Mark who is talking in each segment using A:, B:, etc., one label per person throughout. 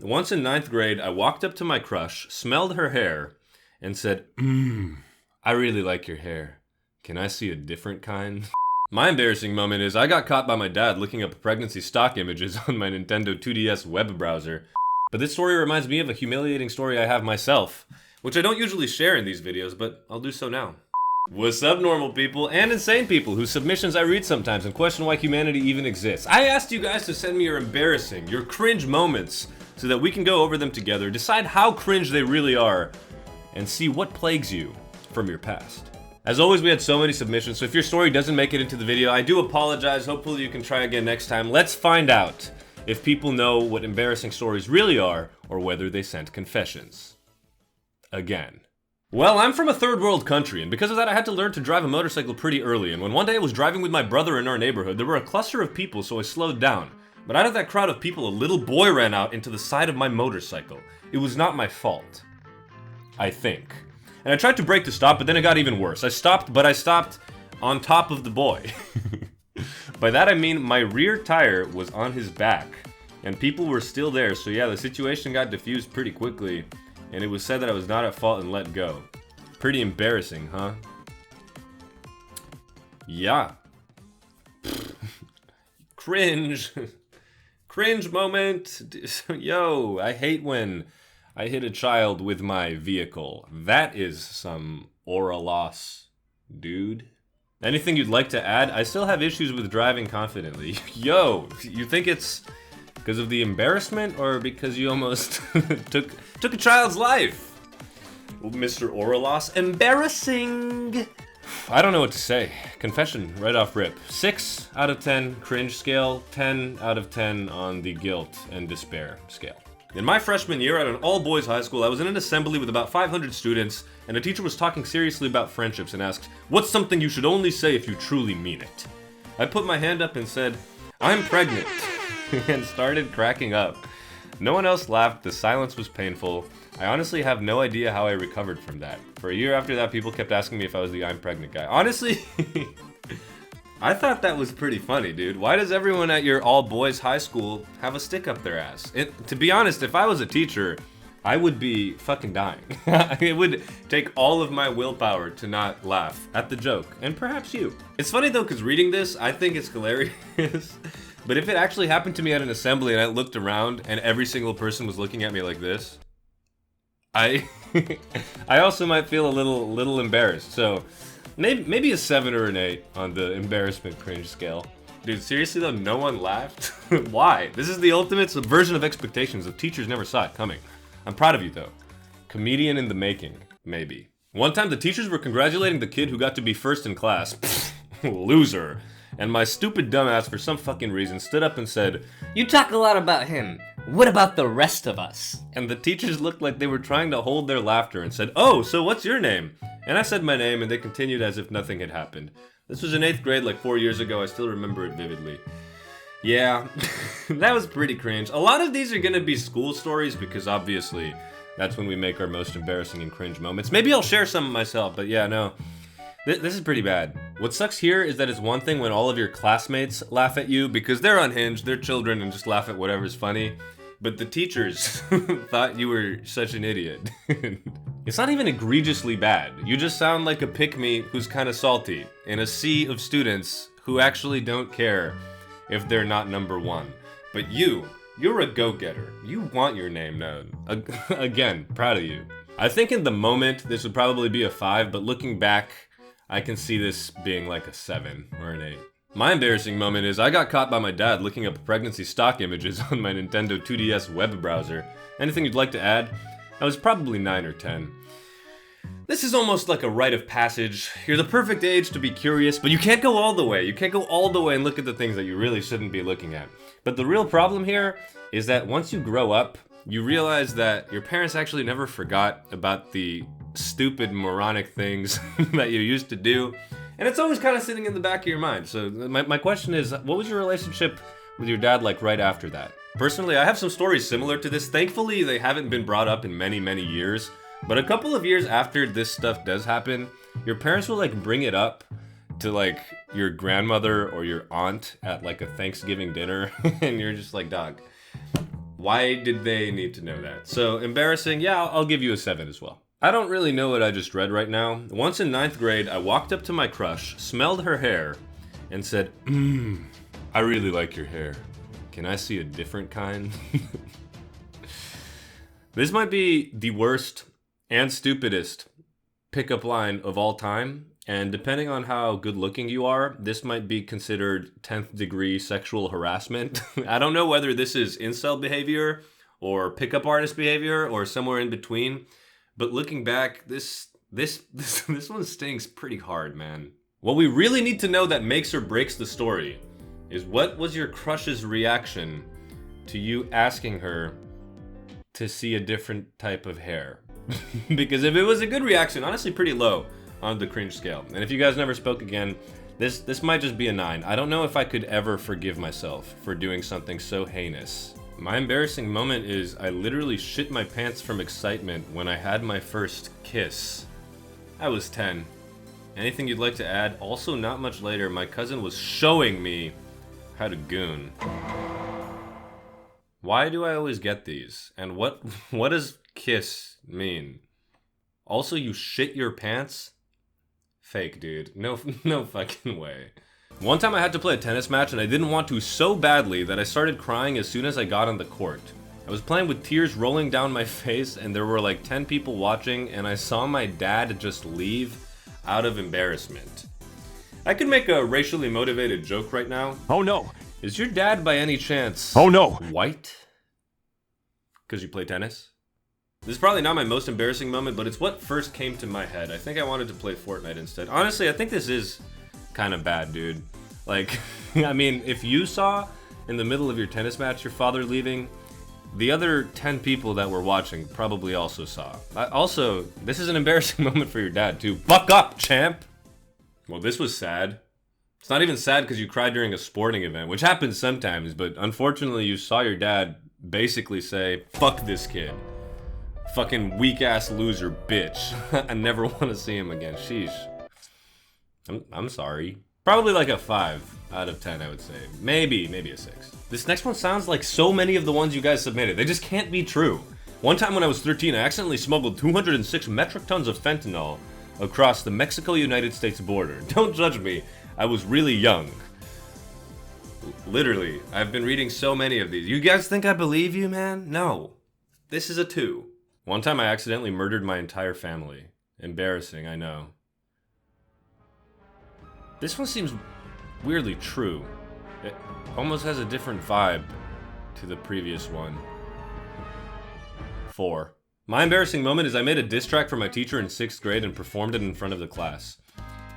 A: Once in 9th grade, I walked up to my crush, smelled her hair, and said, I really like your hair. Can I see a different kind? My embarrassing moment is I got caught by my dad looking up pregnancy stock images on my Nintendo 2DS web browser. But this story reminds me of a humiliating story I have myself, which I don't usually share in these videos, but I'll do so now. What's up, normal people and insane people whose submissions I read sometimes and question why humanity even exists? I asked you guys to send me your embarrassing, your cringe moments, so that we can go over them together, decide how cringe they really are, and see what plagues you from your past. As always, we had so many submissions, so if your story doesn't make it into the video, I do apologize. Hopefully you can try again next time. Let's find out if people know what embarrassing stories really are, or whether they sent confessions. Again. Well, I'm from a third world country, and because of that I had to learn to drive a motorcycle pretty early, and when one day I was driving with my brother in our neighborhood, there were a cluster of people, so I slowed down. But out of that crowd of people, a little boy ran out into the side of my motorcycle. It was not my fault. I think. And I tried to brake to stop, but then it got even worse. I stopped, but I stopped on top of the boy. By that I mean my rear tire was on his back, and people were still there, so yeah, the situation got diffused pretty quickly, and it was said that I was not at fault and let go. Pretty embarrassing, huh? Yeah. Cringe. Cringe moment. Yo, I hate when I hit a child with my vehicle. That is some aura loss, dude. Anything you'd like to add? I still have issues with driving confidently. Yo, you think it's because of the embarrassment or because you almost took a child's life? Mr. Aura loss, embarrassing. I don't know what to say. Confession, right off rip. 6 out of 10 cringe scale, 10 out of 10 on the guilt and despair scale. In my freshman year at an all-boys high school, I was in an assembly with about 500 students, and a teacher was talking seriously about friendships and asked, "What's something you should only say if you truly mean it?" I put my hand up and said, "I'm pregnant," and started cracking up. No one else laughed, the silence was painful. I honestly have no idea how I recovered from that. For a year after that, people kept asking me if I was the I'm pregnant guy. Honestly, I thought that was pretty funny, dude. Why does everyone at your all-boys high school have a stick up their ass? To be honest, if I was a teacher, I would be fucking dying. It would take all of my willpower to not laugh at the joke, and perhaps you. It's funny though, because reading this, I think it's hilarious. But if it actually happened to me at an assembly and I looked around and every single person was looking at me like this, I also might feel a little embarrassed. So maybe a 7 or an 8 on the embarrassment cringe scale. Dude, seriously though, no one laughed? Why? This is the ultimate subversion of expectations. The teachers never saw it coming. I'm proud of you though. Comedian in the making, maybe. One time the teachers were congratulating the kid who got to be first in class. Loser. And my stupid dumbass, for some fucking reason, stood up and said,
B: "You talk a lot about him. What about the rest of us?"
A: And the teachers looked like they were trying to hold their laughter and said, "Oh, so what's your name?" And I said my name and they continued as if nothing had happened. This was in 8th grade like 4 years ago. I still remember it vividly. Yeah, that was pretty cringe. A lot of these are gonna be school stories because obviously that's when we make our most embarrassing and cringe moments. Maybe I'll share some myself, but yeah, no. This is pretty bad. What sucks here is that it's one thing when all of your classmates laugh at you because they're unhinged, they're children and just laugh at whatever's funny. But the teachers thought you were such an idiot. It's not even egregiously bad. You just sound like a pick-me who's kind of salty in a sea of students who actually don't care if they're not number one. But you're a go-getter. You want your name known. Again, proud of you. I think in the moment this would probably be a 5, but looking back, I can see this being like a 7 or an 8. My embarrassing moment is I got caught by my dad looking up pregnancy stock images on my Nintendo 2DS web browser. Anything you'd like to add? I was probably 9 or 10. This is almost like a rite of passage. You're the perfect age to be curious, but you can't go all the way. You can't go all the way and look at the things that you really shouldn't be looking at. But the real problem here is that once you grow up, you realize that your parents actually never forgot about the stupid, moronic things that you used to do. And it's always kind of sitting in the back of your mind. So my question is, what was your relationship with your dad like right after that? Personally, I have some stories similar to this. Thankfully, they haven't been brought up in many, many years. But a couple of years after this stuff does happen, your parents will like bring it up to like your grandmother or your aunt at like a Thanksgiving dinner. And you're just like, dog, Why did they need to know that? So embarrassing, yeah, I'll give you a 7 as well. I don't really know what I just read right now. Once in 9th grade, I walked up to my crush, smelled her hair, and said, I really like your hair. Can I see a different kind? This might be the worst and stupidest pickup line of all time. And depending on how good looking you are, this might be considered 10th degree sexual harassment. I don't know whether this is incel behavior or pickup artist behavior or somewhere in between. But looking back, this one stings pretty hard, man. What we really need to know that makes or breaks the story is what was your crush's reaction to you asking her to see a different type of hair? Because if it was a good reaction, honestly pretty low on the cringe scale. And if you guys never spoke again, this might just be a 9. I don't know if I could ever forgive myself for doing something so heinous. My embarrassing moment is I literally shit my pants from excitement when I had my first kiss. I was 10. Anything you'd like to add? Also, not much later, my cousin was showing me how to goon. Why do I always get these? And what does kiss mean? Also, you shit your pants? Fake, dude. No fucking way. One time I had to play a tennis match and I didn't want to so badly that I started crying as soon as I got on the court. I was playing with tears rolling down my face and there were like 10 people watching and I saw my dad just leave out of embarrassment. I could make a racially motivated joke right now.
C: Oh no.
A: Is your dad by any chance white? Because you play tennis? This is probably not my most embarrassing moment, but it's what first came to my head. I think I wanted to play Fortnite instead. Honestly, I think this is kind of bad, dude. Like, I mean, if you saw in the middle of your tennis match your father leaving, the other 10 people that were watching probably also saw. Also, this is an embarrassing moment for your dad, too. Buck up, champ! Well, this was sad. It's not even sad because you cried during a sporting event, which happens sometimes, but unfortunately you saw your dad basically say, fuck this kid. Fucking weak-ass loser bitch. I never want to see him again. Sheesh. I'm sorry. Probably like a 5 out of 10, I would say. Maybe a 6. This next one sounds like so many of the ones you guys submitted. They just can't be true. One time when I was 13, I accidentally smuggled 206 metric tons of fentanyl across the Mexico-United States border. Don't judge me. I was really young. Literally. I've been reading so many of these. You guys think I believe you, man? No. This is a 2. One time I accidentally murdered my entire family. Embarrassing, I know. This one seems weirdly true. It almost has a different vibe to the previous one. 4. My embarrassing moment is I made a diss track for my teacher in 6th grade and performed it in front of the class.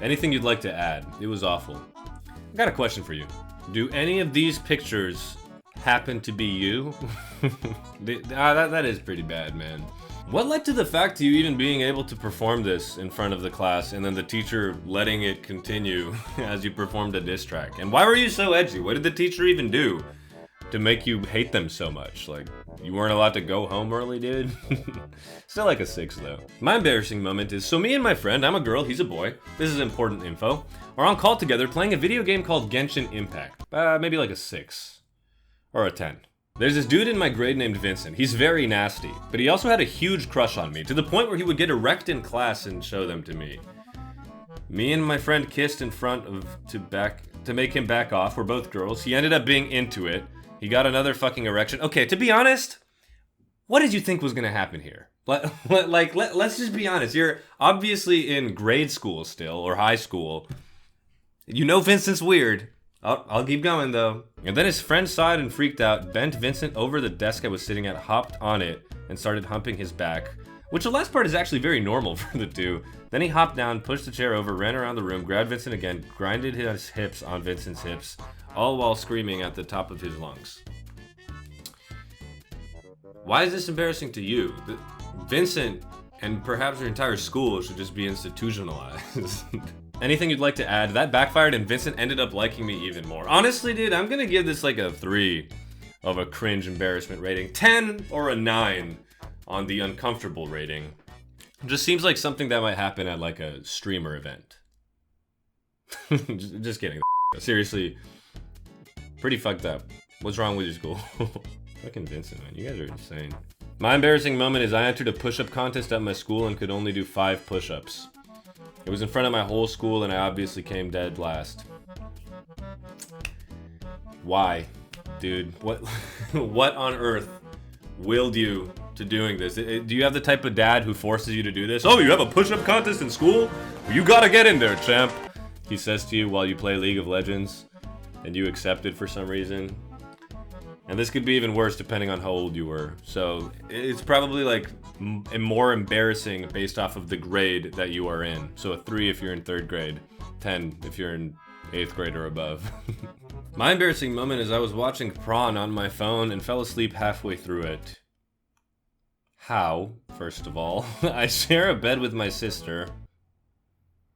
A: Anything you'd like to add? It was awful. I got a question for you. Do any of these pictures happen to be you? That is pretty bad, man. What led to the fact of you even being able to perform this in front of the class and then the teacher letting it continue as you performed a diss track? And why were you so edgy? What did the teacher even do to make you hate them so much? Like, you weren't allowed to go home early, dude? Still like a 6 though. My embarrassing moment is, so me and my friend, I'm a girl, he's a boy, this is important info, are on call together playing a video game called Genshin Impact. Maybe like a 6. Or a 10. There's this dude in my grade named Vincent. He's very nasty, but he also had a huge crush on me, to the point where he would get erect in class and show them to me. Me and my friend kissed in front of to make him back off. We're both girls. He ended up being into it. He got another fucking erection. Okay, to be honest, what did you think was gonna happen here? Let's just be honest. You're obviously in grade school still, or high school. You know Vincent's weird. I'll keep going though. And then his friend saw it and freaked out, bent Vincent over the desk I was sitting at, hopped on it, and started humping his back. Which the last part is actually very normal for the two. Then he hopped down, pushed the chair over, ran around the room, grabbed Vincent again, grinded his hips on Vincent's hips, all while screaming at the top of his lungs. Why is this embarrassing to you? Vincent, and perhaps your entire school, should just be institutionalized. Anything you'd like to add? That backfired and Vincent ended up liking me even more. Honestly, dude, I'm gonna give this like a 3 of a cringe embarrassment rating. 10 or a 9 on the uncomfortable rating. It just seems like something that might happen at like a streamer event. just kidding. Seriously, pretty fucked up. What's wrong with your school? Fucking Vincent, man. You guys are insane. My embarrassing moment is I entered a push-up contest at my school and could only do 5 push-ups. It was in front of my whole school and I obviously came dead last. Why? Dude, what what on earth willed you to doing this? Do you have the type of dad who forces you to do this? Oh, you have a push-up contest in school? Well, you gotta get in there, champ. He says to you while you play League of Legends and you accept it for some reason. And this could be even worse depending on how old you were. So it's probably like more embarrassing based off of the grade that you are in. So a 3 if you're in 3rd grade, 10 if you're in 8th grade or above. My embarrassing moment is I was watching Prawn on my phone and fell asleep halfway through it. How, first of all? I share a bed with my sister.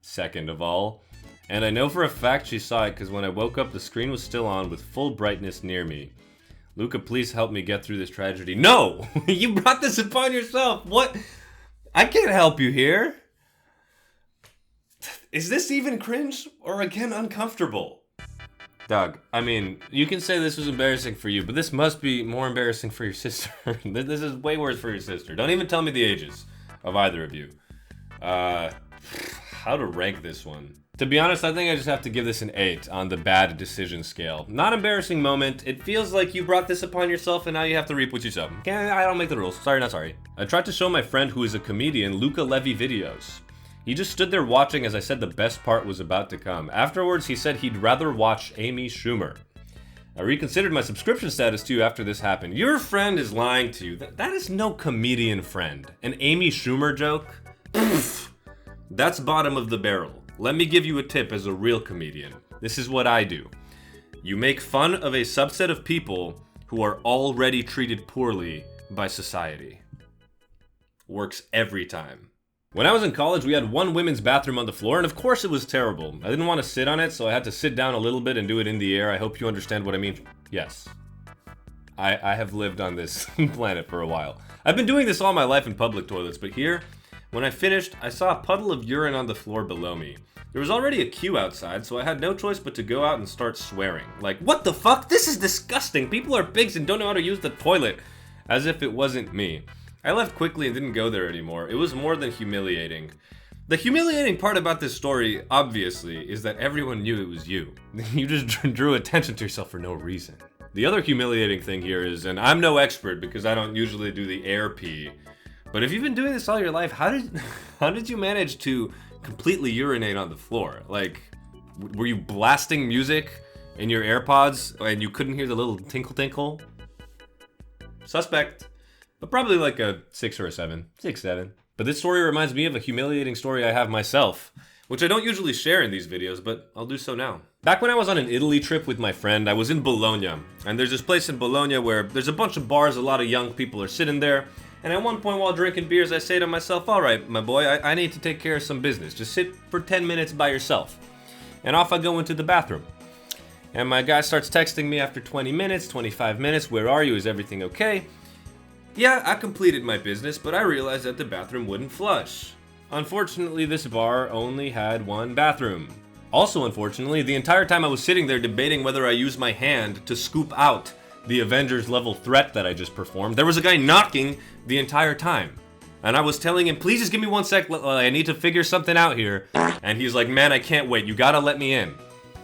A: Second of all. And I know for a fact she saw it because when I woke up the screen was still on with full brightness near me. Luca, please help me get through this tragedy. No! You brought this upon yourself! What? I can't help you here. Is this even cringe or again uncomfortable? Doug, I mean, you can say this was embarrassing for you, but this must be more embarrassing for your sister. This is way worse for your sister. Don't even tell me the ages of either of you. How to rank this one? To be honest, I think I just have to give this an 8 on the bad decision scale. Not embarrassing moment. It feels like you brought this upon yourself and now you have to reap what you sow. I don't make the rules. Sorry, not sorry. I tried to show my friend who is a comedian Luca Levy videos. He just stood there watching as I said the best part was about to come. Afterwards, he said he'd rather watch Amy Schumer. I reconsidered my subscription status to you after this happened. Your friend is lying to you. That is no comedian friend. An Amy Schumer joke? Pfft. That's bottom of the barrel. Let me give you a tip as a real comedian. This is what I do. You make fun of a subset of people who are already treated poorly by society. Works every time. When I was in college, we had one women's bathroom on the floor, and of course it was terrible. I didn't want to sit on it, so I had to sit down a little bit and do it in the air. I hope you understand what I mean. Yes. I have lived on this planet for a while. I've been doing this all my life in public toilets, but here, when I finished, I saw a puddle of urine on the floor below me. There was already a queue outside, so I had no choice but to go out and start swearing. Like, what the fuck? This is disgusting! People are pigs and don't know how to use the toilet. As if it wasn't me. I left quickly and didn't go there anymore. It was more than humiliating. The humiliating part about this story, obviously, is that everyone knew it was you. You just drew attention to yourself for no reason. The other humiliating thing here is, and I'm no expert because I don't usually do the air pee, but if you've been doing this all your life, how did you manage to completely urinate on the floor? Like, were you blasting music in your AirPods and you couldn't hear the little tinkle tinkle? Suspect. But probably like a 6 or a 7. 6, 7. But this story reminds me of a humiliating story I have myself, which I don't usually share in these videos, but I'll do so now. Back when I was on an Italy trip with my friend, I was in Bologna. And there's this place in Bologna where there's a bunch of bars, a lot of young people are sitting there. And at one point while drinking beers, I say to myself, all right, my boy, I need to take care of some business. Just sit for 10 minutes by yourself. And off I go into the bathroom. And my guy starts texting me after 20 minutes, 25 minutes, where are you? Is everything okay? Yeah, I completed my business, but I realized that the bathroom wouldn't flush. Unfortunately, this bar only had one bathroom. Also, unfortunately, the entire time I was sitting there debating whether I use my hand to scoop out the Avengers level threat that I just performed, there was a guy knocking the entire time. And I was telling him, please just give me 1 sec, I need to figure something out here. And he's like, man, I can't wait, you gotta let me in.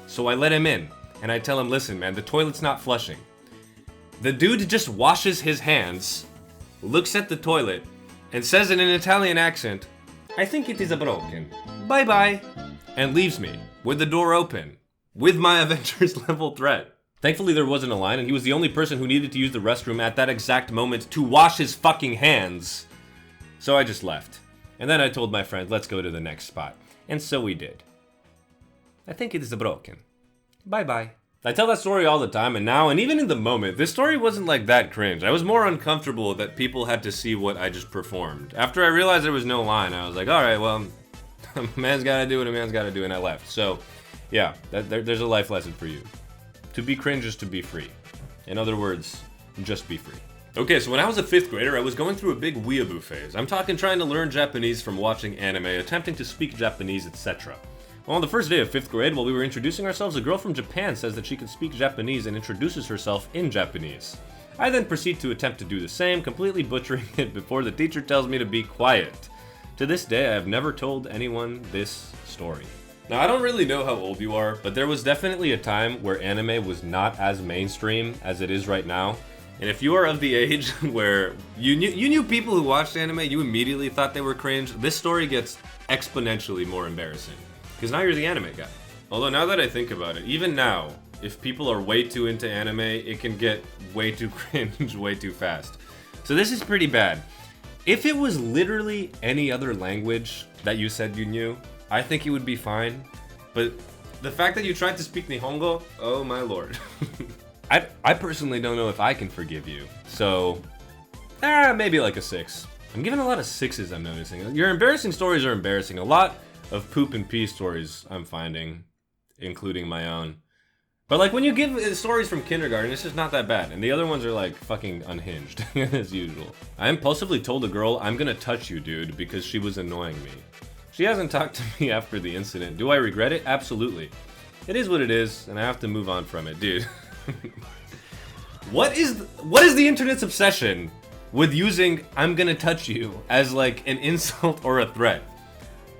A: So I let him in, and I tell him, listen man, the toilet's not flushing. The dude just washes his hands, looks at the toilet, and says in an Italian accent, I think it is broken. Bye bye. And leaves me, with the door open, with my Avengers level threat. Thankfully there wasn't a line, and he was the only person who needed to use the restroom at that exact moment to wash his fucking hands. So I just left. And then I told my friend, let's go to the next spot. And so we did. I think it is broken. Bye bye. I tell that story all the time, and now, and even in the moment, this story wasn't like that cringe. I was more uncomfortable that people had to see what I just performed. After I realized there was no line, I was like, alright, well, a man's gotta do what a man's gotta do, and I left. So, yeah, there's a life lesson for you. To be cringe is to be free. In other words, just be free. Okay, so when I was a 5th grader, I was going through a big Weeaboo phase. I'm talking trying to learn Japanese from watching anime, attempting to speak Japanese, etc. Well, on the first day of 5th grade, while we were introducing ourselves, a girl from Japan says that she can speak Japanese and introduces herself in Japanese. I then proceed to attempt to do the same, completely butchering it before the teacher tells me to be quiet. To this day, I have never told anyone this story. Now, I don't really know how old you are, but there was definitely a time where anime was not as mainstream as it is right now. And if you are of the age where you knew people who watched anime, you immediately thought they were cringe, this story gets exponentially more embarrassing. Because now you're the anime guy. Although now that I think about it, even now, if people are way too into anime, it can get way too cringe way too fast. So this is pretty bad. If it was literally any other language that you said you knew, I think it would be fine. But the fact that you tried to speak Nihongo, oh my lord. I personally don't know if I can forgive you. So, maybe like a 6. I'm giving a lot of 6s, I'm noticing. Your embarrassing stories are embarrassing. A lot of poop and pee stories I'm finding, including my own. But like when you give stories from kindergarten, it's just not that bad. And the other ones are like fucking unhinged, as usual. I impulsively told a girl, I'm gonna touch you, dude, because she was annoying me. She hasn't talked to me after the incident. Do I regret it? Absolutely. It is what it is, and I have to move on from it, dude. What is the internet's obsession with using I'm gonna touch you as like an insult or a threat?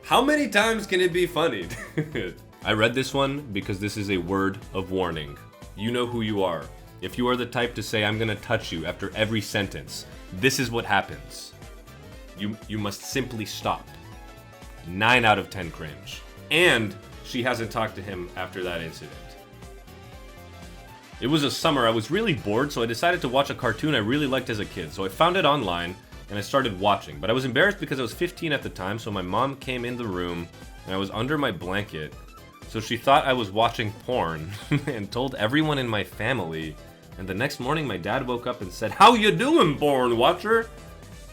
A: How many times can it be funny? I read this one because this is a word of warning. You know who you are. If you are the type to say I'm gonna touch you after every sentence, this is what happens. You must simply stop. 9 out of 10 cringe. And she hasn't talked to him after that incident. It was a summer, I was really bored, so I decided to watch a cartoon I really liked as a kid. So I found it online and I started watching. But I was embarrassed because I was 15 at the time, so my mom came in the room and I was under my blanket. So she thought I was watching porn and told everyone in my family. And the next morning my dad woke up and said, "How you doing, porn watcher?"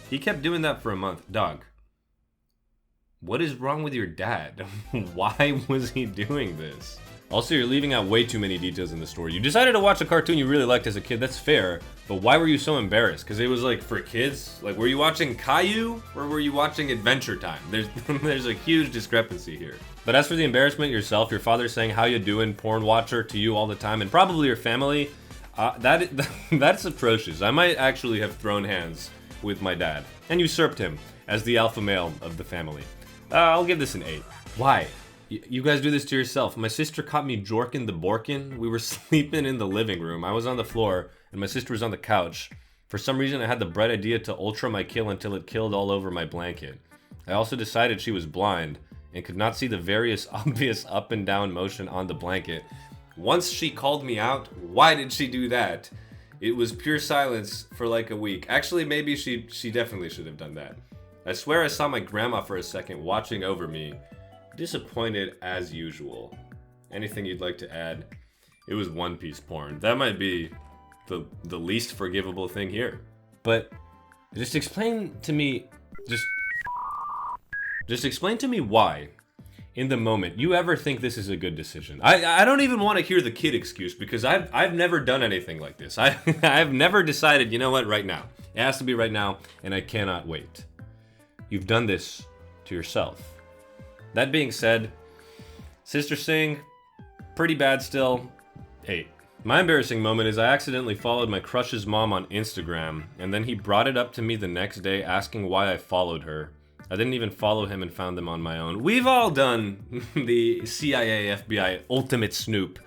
A: He kept doing that for a month. Dog, what is wrong with your dad? Why was he doing this? Also, you're leaving out way too many details in the story. You decided to watch a cartoon you really liked as a kid, that's fair, but why were you so embarrassed? Because it was like for kids? Like, were you watching Caillou or were you watching Adventure Time? There's a huge discrepancy here. But as for the embarrassment yourself, your father saying how you doing, porn watcher, to you all the time, and probably your family, that's atrocious. I might actually have thrown hands with my dad and usurped him as the alpha male of the family. I'll give this an 8. Why? You guys do this to yourself. My sister caught me jorking the borkin. We were sleeping in the living room. I was on the floor and my sister was on the couch. For some reason, I had the bright idea to ultra my kill until it killed all over my blanket. I also decided she was blind and could not see the various obvious up and down motion on the blanket. Once she called me out, why did she do that? It was pure silence for like a week. Actually, maybe she definitely should have done that. I swear I saw my grandma for a second watching over me. Disappointed as usual. Anything you'd like to add? It was One Piece porn. That might be the least forgivable thing here. But just explain to me why in the moment you ever think this is a good decision. I don't even want to hear the kid excuse because I've never done anything like this. I've never decided, you know what, right now. It has to be right now and I cannot wait. You've done this to yourself. That being said, Sister Sing, pretty bad still, 8. My embarrassing moment is I accidentally followed my crush's mom on Instagram, and then he brought it up to me the next day asking why I followed her. I didn't even follow him and found them on my own. We've all done the CIA, FBI ultimate snoop.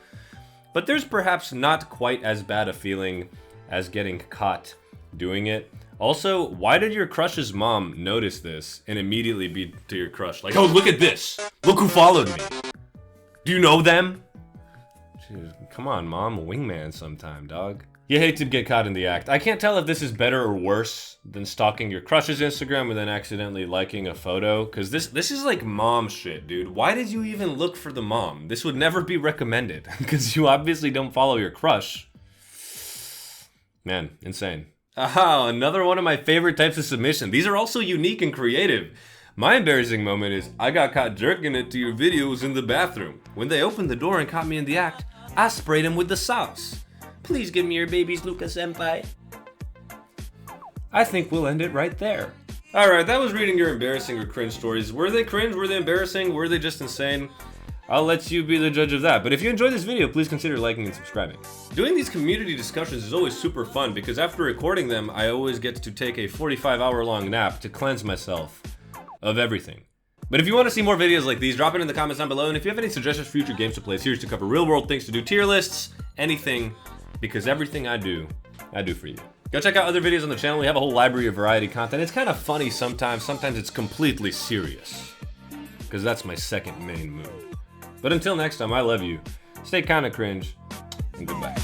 A: But there's perhaps not quite as bad a feeling as getting caught doing it. Also, why did your crush's mom notice this and immediately be to your crush like, "Oh, look at this! Look who followed me! Do you know them?" Jeez, come on, mom, a wingman sometime, dog. You hate to get caught in the act. I can't tell if this is better or worse than stalking your crush's Instagram and then accidentally liking a photo, because this is like mom shit, dude. Why did you even look for the mom? This would never be recommended, because you obviously don't follow your crush. Man, insane. Aha, another one of my favorite types of submission. These are also unique and creative. My embarrassing moment is I got caught jerking it to your videos in the bathroom. When they opened the door and caught me in the act, I sprayed him with the sauce. Please give me your babies, Luca-senpai. I think we'll end it right there. Alright, that was reading your embarrassing or cringe stories. Were they cringe? Were they embarrassing? Were they just insane? I'll let you be the judge of that. But if you enjoyed this video, please consider liking and subscribing. Doing these community discussions is always super fun because after recording them, I always get to take a 45-hour-long nap to cleanse myself of everything. But if you want to see more videos like these, drop it in the comments down below. And if you have any suggestions for future games to play, series to cover, real-world things to do, tier lists, anything, because everything I do for you. Go check out other videos on the channel. We have a whole library of variety content. It's kind of funny sometimes. Sometimes it's completely serious, because that's my second main move. But until next time, I love you. Stay kind of cringe, and goodbye.